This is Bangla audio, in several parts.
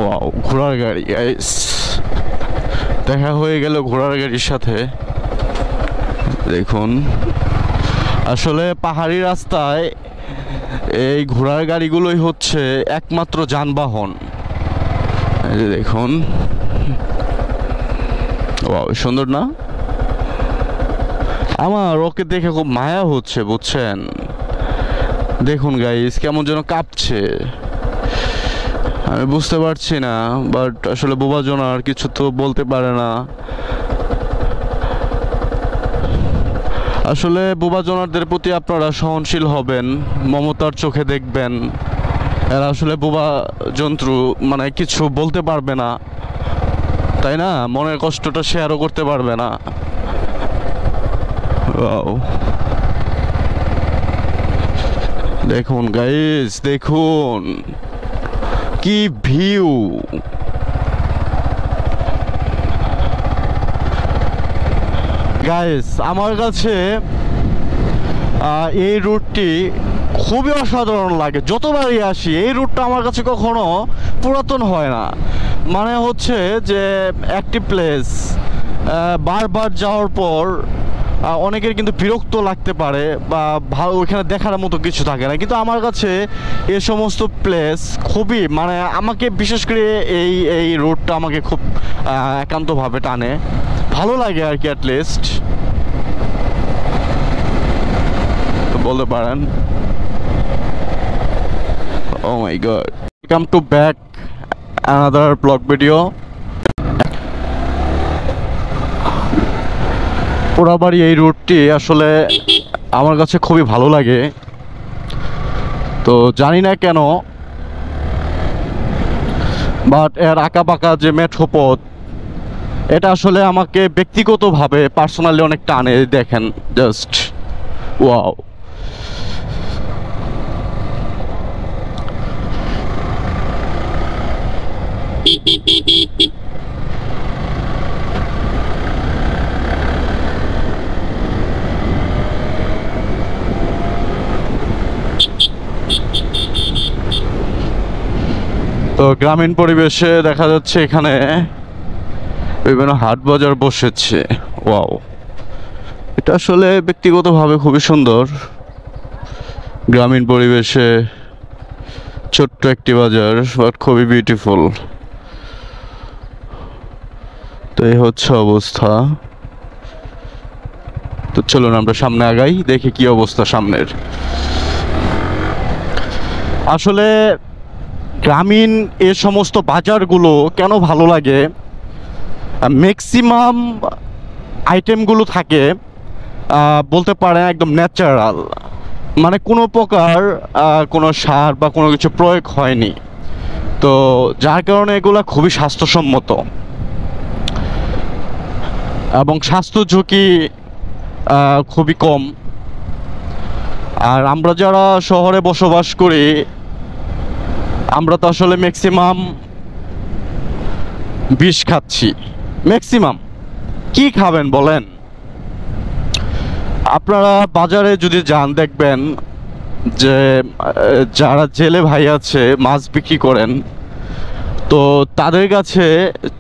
ওয়াও, ঘোড়ার গাড়ি গাইস, দেখা হয়ে গেল ঘোড়ার গাড়ির সাথে। দেখুন, আসলে পাহাড়ি রাস্তায় এই ঘোড়ার গাড়িগুলোই হচ্ছে একমাত্র যানবাহন। এই যে দেখুন, ওয়াও, সুন্দর না? আমার ওকে দেখে খুব মায়া হচ্ছে, বুঝছেন? দেখুন গাইস, কেমন যেন কাঁপছে। আমি বুঝতে পারছি না, বাট আসলে বোবাজন আর কিছু তো বলতে পারে না। আসলে বোবাজনারদের প্রতি আপনারা সহনশীল হবেন, মমতার চোখে দেখবেন। এরা আসলে বোবা জন্তু, মানে কিছু বলতে পারবে না, তাই না? মনের কষ্টটা শেয়ারও করতে পারবে না। দেখুন গাইস, দেখুন কি ভিউ। গাইস, আমার কাছে এই রুটটি খুবই অসাধারণ লাগে। যতবারই আসি এই রুটটা আমার কাছে কখনো পুরাতন হয় না। মানে হচ্ছে যে একটি প্লেস বারবার যাওয়ার পর অনেকের কিন্তু বিরক্ত লাগতে পারে বা ভালো ওইখানে দেখার মতো কিছু থাকে না, কিন্তু আমার কাছে এই সমস্ত প্লেস খুবই, মানে আমাকে বিশেষ করে এই রুটটা আমাকে খুব একান্তভাবে টানে, ভালো লাগে আর কি। অ্যাটলিস্ট বলতে পারেন। Oh my god, welcome to back another vlog video. Porabari এই রুটটি আসলে আমার কাছে খুবই ভালো লাগে। তো জানি না কেন, বাট এর আঁকাবাঁকা যে মেঠো পথ, এটা আসলে আমাকে ব্যক্তিগতভাবে পার্সোনালি অনেক টানে। দেখেন জাস্ট ওয়াও। তো গ্রামীণ পরিবেশে দেখা যাচ্ছে এখানে বিভিন্ন হাট বাজার বসেছে। ওয়াও, এটা আসলে ব্যক্তিগতভাবে খুবই সুন্দর। গ্রামীণ পরিবেশে ছোট্ট একটি বাজার, বাট খুবই বিউটিফুল। তো এই হচ্ছে অবস্থা। তো চলুন আমরা সামনে আগাই, দেখি কি অবস্থা সামনের। আসলে গ্রামীণ এ সমস্ত বাজারগুলো কেন ভালো লাগে, ম্যাক্সিমাম আইটেমগুলো থাকে বলতে পারেন একদম ন্যাচারাল, মানে কোনো প্রকার কোনো সার বা কোনো কিছু প্রয়োগ হয়নি। তো যার কারণে এগুলো খুবই স্বাস্থ্যসম্মত এবং স্বাস্থ্য ঝুঁকি খুবই কম। আর আমরা যারা শহরে বসবাস করি, আমরা তো আসলে ম্যাক্সিমাম বিষ খাচ্ছি। ম্যাক্সিমাম কি খাবেন বলেন? আপনারা বাজারে যদি যান, দেখবেন যে যারা জেলে ভাই আছে, মাছ বিক্রি করেন, তো তাদের কাছে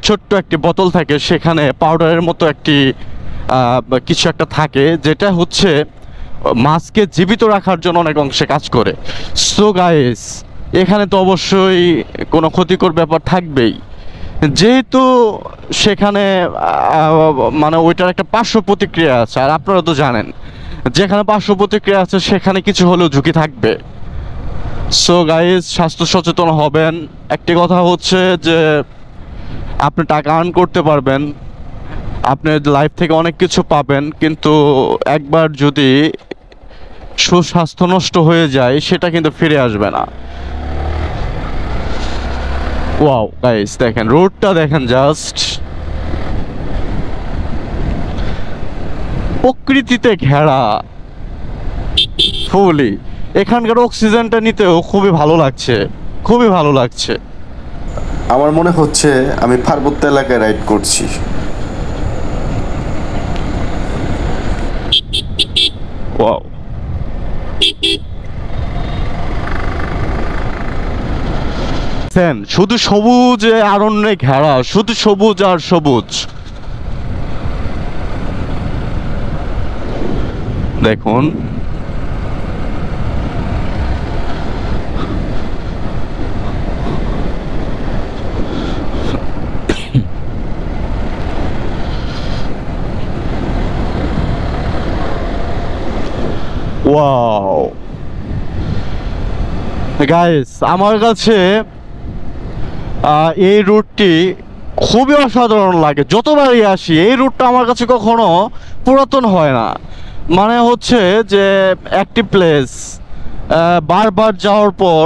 ছোট্ট একটি বোতল থাকে, সেখানে পাউডারের মতো একটি কিছু একটা থাকে, যেটা হচ্ছে মাছকে জীবিত রাখার জন্য অনেক অংশে কাজ করে। সো গাইস, এখানে তো অবশ্যই কোনো ক্ষতিকর ব্যাপার থাকবেই, যেহেতু সেখানে মানে ওইটার একটা পার্শ্ব প্রতিক্রিয়া আছে। আর আপনারা তো জানেন, যেখানে পার্শ্ব প্রতিক্রিয়া আছে সেখানে কিছু হলেও ঝুঁকি থাকবে। সো গাইস, স্বাস্থ্য সচেতন হবেন। একটি কথা হচ্ছে যে আপনি টাকা আর্ন করতে পারবেন, আপনি লাইফ থেকে অনেক কিছু পাবেন, কিন্তু একবার যদি সুস্বাস্থ্য নষ্ট হয়ে যায়, সেটা কিন্তু ফিরে আসবে না। ওয়াও গাইস, দেখেন রোডটা, দেখেন জাস্ট প্রকৃতিতে ঘেরা ফুলি। এখানকার অক্সিজেনটা নিতেও খুবই ভালো লাগছে, খুবই ভালো লাগছে। আমার মনে হচ্ছে আমি পার্বত্য এলাকায় রাইড করছি। ওয়াও, দেখছেন শুধু সবুজ অরণ্যে ঘেরা, শুধু সবুজ আর সবুজ। দেখুন ওয়াও গাইস, আমার কাছে এই রুটটি খুবই অসাধারণ লাগে। যতবারই আসি এই রুটটা আমার কাছে কখনো পুরাতন হয় না। মানে হচ্ছে যে একটি প্লেস বারবার যাওয়ার পর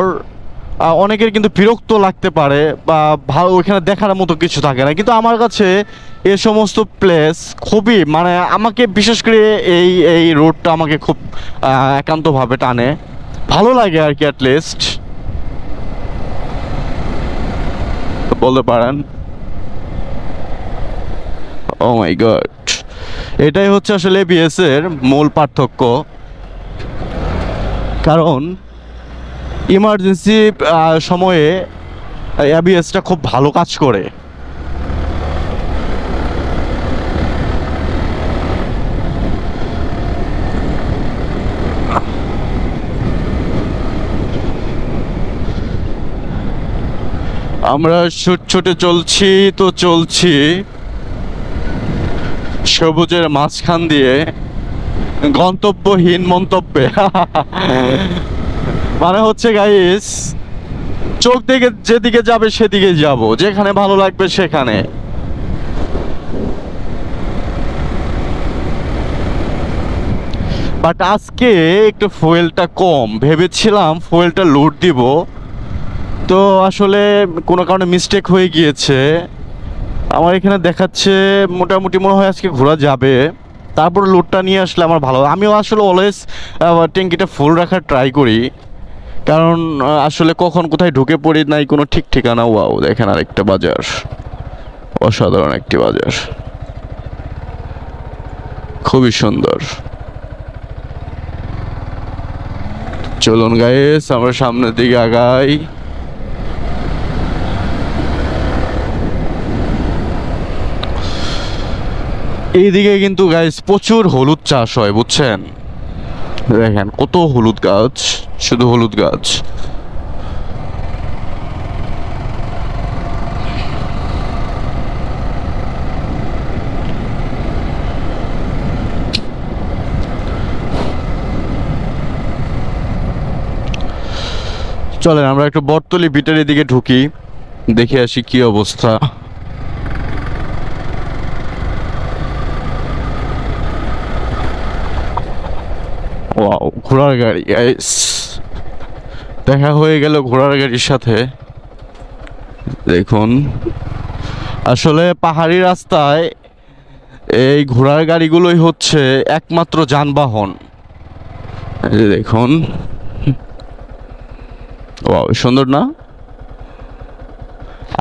অনেকের কিন্তু বিরক্ত লাগতে পারে বা ভালো ওইখানে দেখার মতো কিছু থাকে না, কিন্তু আমার কাছে এ সমস্ত প্লেস খুবই মানে আমাকে বিশেষ করে এই এই রোডটা আমাকে খুব একান্তভাবে টানে, ভালো লাগে আর কি। অ্যাটলিস্ট বলতে পারেন। ও মাই গড, এটাই হচ্ছে আসলে এবিএস এর মূল পার্থক্য। কারণ ইমার্জেন্সি সময়ে এবিএসটা খুব ভালো কাজ করে। আমরা ছুটে চলছি তো চলছি সবুজের মাঝখান দিয়ে গন্তব্যহীন মন্তব্যে। মানে হচ্ছে গাইস, চোখ দিকে যেদিকে যাবে সেদিকে যাব, যেখানে ভালো লাগবে সেখানে। বাট আজকে একটু ফুয়েলটা কম, ভেবেছিলাম ফুয়েলটা লোড দিব, তো আসলে কোনো কারণে মিস্টেক হয়ে গিয়েছে। আমার এখানে দেখাচ্ছে মোটামুটি মনে হয় আজকে ঘোরা যাবে। তারপর লোডটা নিয়ে আসলে আমার ভালো। আমিও আসলে অলওয়েজ ট্যাঙ্কিটা ফুল রাখার ট্রাই করি, কারণ আসলে কখন কোথায় ঢুকে পড়ি নাই কোনো ঠিক ঠিকানা। ওয়াও, দেখেন আরেকটা বাজার, অসাধারণ একটি বাজার, খুবই সুন্দর। চলুন গাইস, আমরা সামনের দিকে আগাই। এইদিকে কিন্তু গাইস প্রচুর হলুদ চাষ হয়, বুঝছেন? দেখেন কত হলুদ গাছ, শুধু হলুদ গাছ। চলেন আমরা একটু বটতলি বিটারের দিকে ঢুকি, দেখে আসি কি অবস্থা। ওয়াও, ঘোড়ার গাড়ি গাইস, দেখা হয়ে গেল ঘোড়ার গাড়ির সাথে। দেখুন আসলে পাহাড়ি রাস্তায় এই ঘোড়ার গাড়িগুলোই হচ্ছে একমাত্র যানবাহন। এই যে দেখুন, ওয়াও সুন্দর না?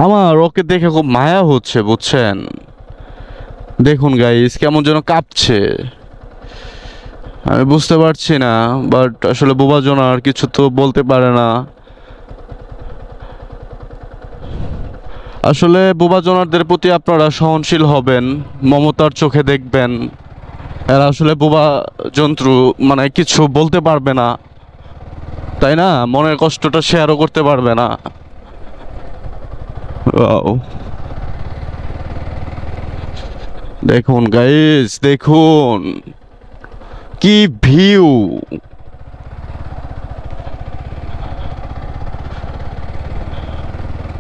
আমার ওকে দেখে খুব মায়া হচ্ছে, বুঝছেন? দেখুন গাইস কেমন যেন কাঁপছে, আমি বুঝতে পারছি না, বাট আসলে বোবাজন আর কিছু তো বলতে পারে না। আসলে বোবাজনারদের প্রতি আপনারা সহনশীল হবেন, মমতার চোখে দেখবেন। এরা আসলে বোবা জন্তু, মানে কিছু বলতে পারবে না, তাই না? মনের কষ্টটা শেয়ারও করতে পারবে না। দেখুন গাইস, দেখুন কি ভিউ!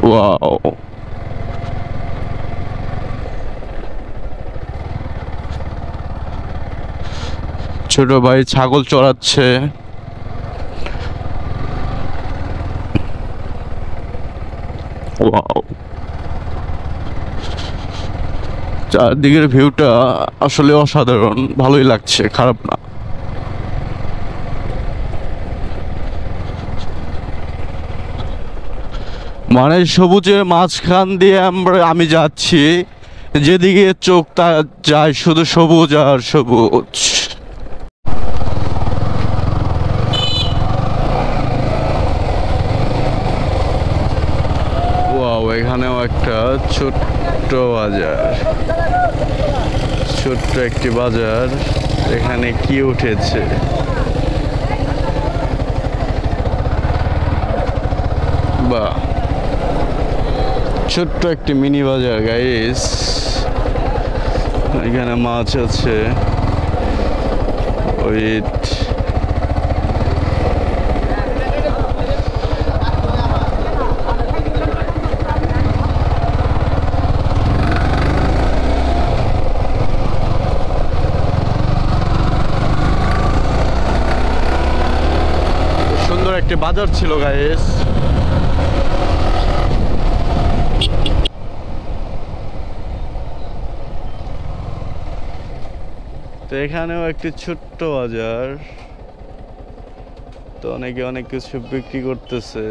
ওয়াও, ছোট ভাই ছাগল চড়াচ্ছে। ওয়াও, চারদিকের ভিউটা আসলে অসাধারণ, ভালোই লাগছে, খারাপ না। মানে সবুজের মাঝখান দিয়ে আমি যাচ্ছি, যেদিকে চোখ তা যায় শুধু সবুজ আর সবুজ। এখানেও একটা ছোট্ট বাজার, ছোট্ট একটি বাজার। এখানে কি উঠেছে? বাহ, ছোট্ট একটি মিনি বাজার গাইস। এখানে মাছ আছে, ওয়েট, সুন্দর একটি বাজার ছিল গাইস। তো এখানেও একটি ছোট্ট বাজার। তো অনেকে অনেক কিছু বিক্রি করতেছে,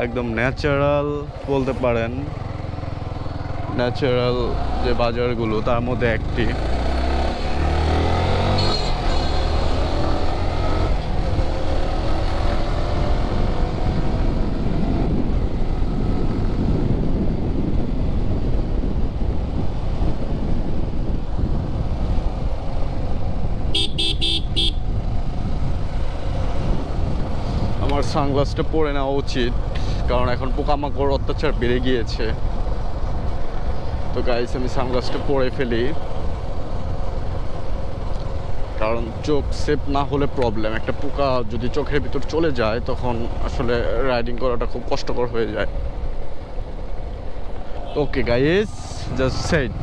একদম ন্যাচারাল বলতে পারেন। ন্যাচারাল যে বাজারগুলো তার মধ্যে একটি। আমার সানগ্লাসটা পরে নেওয়া উচিত, কারণ এখন পোকামাকড় অত্যাচার বেড়ে গিয়েছে। তো গাইস, আমি সানগ্লাসটা পরে ফেলি, কারণ চোখ সেফ না হলে প্রবলেম। একটা পোকা যদি চোখের ভিতর চলে যায় তখন আসলে রাইডিং করাটা খুব কষ্টকর হয়ে যায়। Okay guys, just set.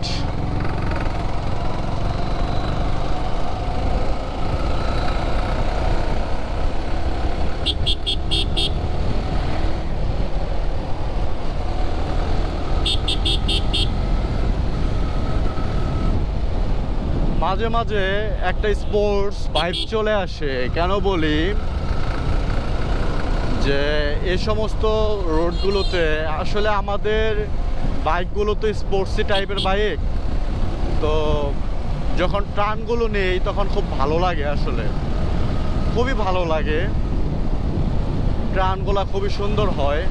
মাঝে মাঝে একটা স্পোর্টস ভাইব চলে আসে। কেন বলি যে এই সমস্ত রোডগুলোতে আসলে আমাদের বাইকগুলো তো স্পোর্টসি টাইপের বাইক, তো যখন টার্নগুলো নেই তখন খুব ভালো লাগে, আসলে খুবই ভালো লাগে। টার্নগুলো খুবই সুন্দর হয়,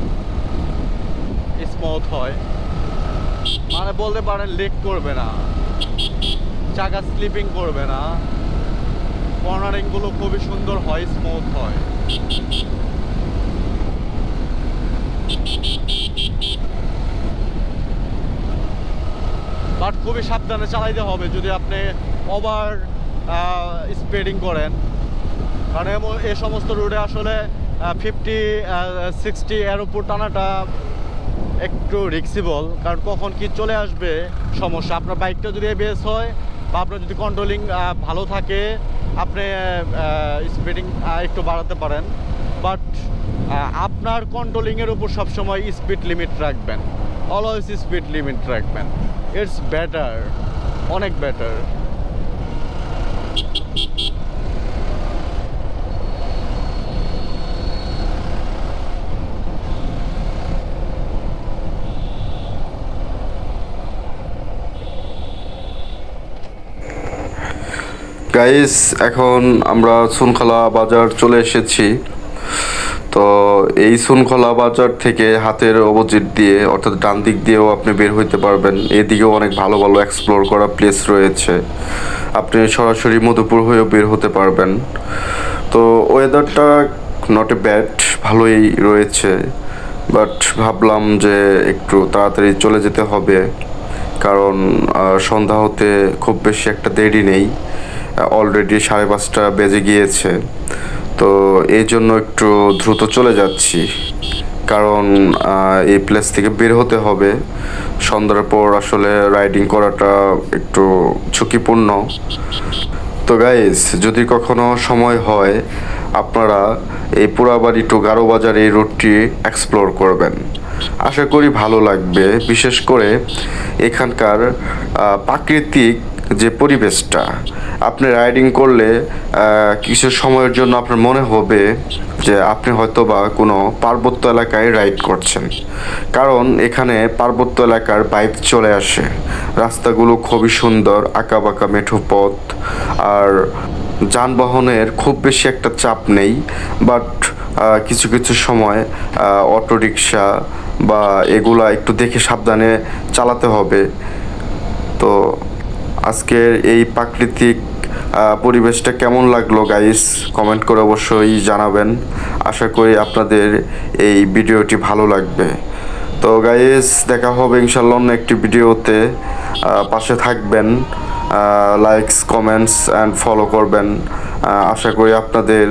স্মুথ হয়, মানে বলতে পারেন লেক করবে না, চাকা স্লিপিং করবে না, কর্নারিংগুলো খুবই সুন্দর হয়, স্মুথ হয়। বাট খুবই সাবধানে চালাইতে হবে যদি আপনি ওভার স্পিডিং করেন, কারণ এই সমস্ত রোডে আসলে 50-60 এর উপর টানাটা একটু রিস্কেবল। কারণ কখন কি চলে আসবে সমস্যা। আপনার বাইকটা যদি এবিএস হয় বা আপনার যদি কন্ট্রোলিং ভালো থাকে, আপনি স্পিডিং একটু বাড়াতে পারেন, বাট আপনার কন্ট্রোলিংয়ের উপর সবসময় স্পিড লিমিট রাখবেন, অলওয়েজ স্পিড লিমিট রাখবেন। ইটস বেটার, অনেক বেটার। গাইস, এখন আমরা সুনখলা বাজার চলে এসেছি। তো এই সুনখলা বাজার থেকে হাতের অপোজিট দিয়ে, অর্থাৎ ডান দিক দিয়েও আপনি বের হইতে পারবেন। এদিকেও অনেক ভালো ভালো এক্সপ্লোর করা প্লেস রয়েছে, আপনি সরাসরি মধুপুর হয়েও বের হতে পারবেন। তো ওয়েদারটা নট এ ব্যাড, ভালোই রয়েছে, বাট ভাবলাম যে একটু তাড়াতাড়ি চলে যেতে হবে, কারণ সন্ধ্যা হতে খুব বেশি একটা দেরি নেই, অলরেডি 5:30 বেজে গিয়েছে। তো এই জন্য একটু দ্রুত চলে যাচ্ছি, কারণ এই প্লেস থেকে বের হতে হবে। সন্ধ্যার পর আসলে রাইডিং করাটা একটু ঝুঁকিপূর্ণ। তো গাইস, যদি কখনো সময় হয় আপনারা এই পোড়াবাড়ি টু গারোবাজার এই রুটটি এক্সপ্লোর করবেন, আশা করি ভালো লাগবে। বিশেষ করে এখানকার প্রাকৃতিক যে পরিবেশটা, আপনি রাইডিং করলে কিছু সময়ের জন্য আপনার মনে হবে যে আপনি হয়তোবা কোনো পার্বত্য এলাকায় রাইড করছেন, কারণ এখানে পার্বত্য এলাকার ভাইব চলে আসে। রাস্তাগুলো খুবই সুন্দর, আঁকাবাঁকা মেঠো পথ, আর যানবাহনের খুব বেশি একটা চাপ নেই, বাট কিছু কিছু সময় অটোরিকশা বা এগুলা একটু দেখে সাবধানে চালাতে হবে। তো আজকের এই প্রাকৃতিক পরিবেশটা কেমন লাগলো গাইস, কমেন্ট করে অবশ্যই জানাবেন। আশা করি আপনাদের এই ভিডিওটি ভালো লাগবে। তো গাইস, দেখা হবে ইনশাল্লাহ অন্য একটি ভিডিওতে। পাশে থাকবেন, লাইকস, কমেন্টস অ্যান্ড ফলো করবেন। আশা করি আপনাদের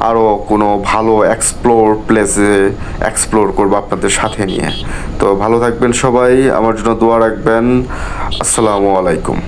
আরও কোনো ভালো প্লেসে এক্সপ্লোর করবো আপনাদের সাথে নিয়ে। তো ভালো থাকবেন সবাই, আমার জন্য দোয়া রাখবেন। আসসালামু আলাইকুম।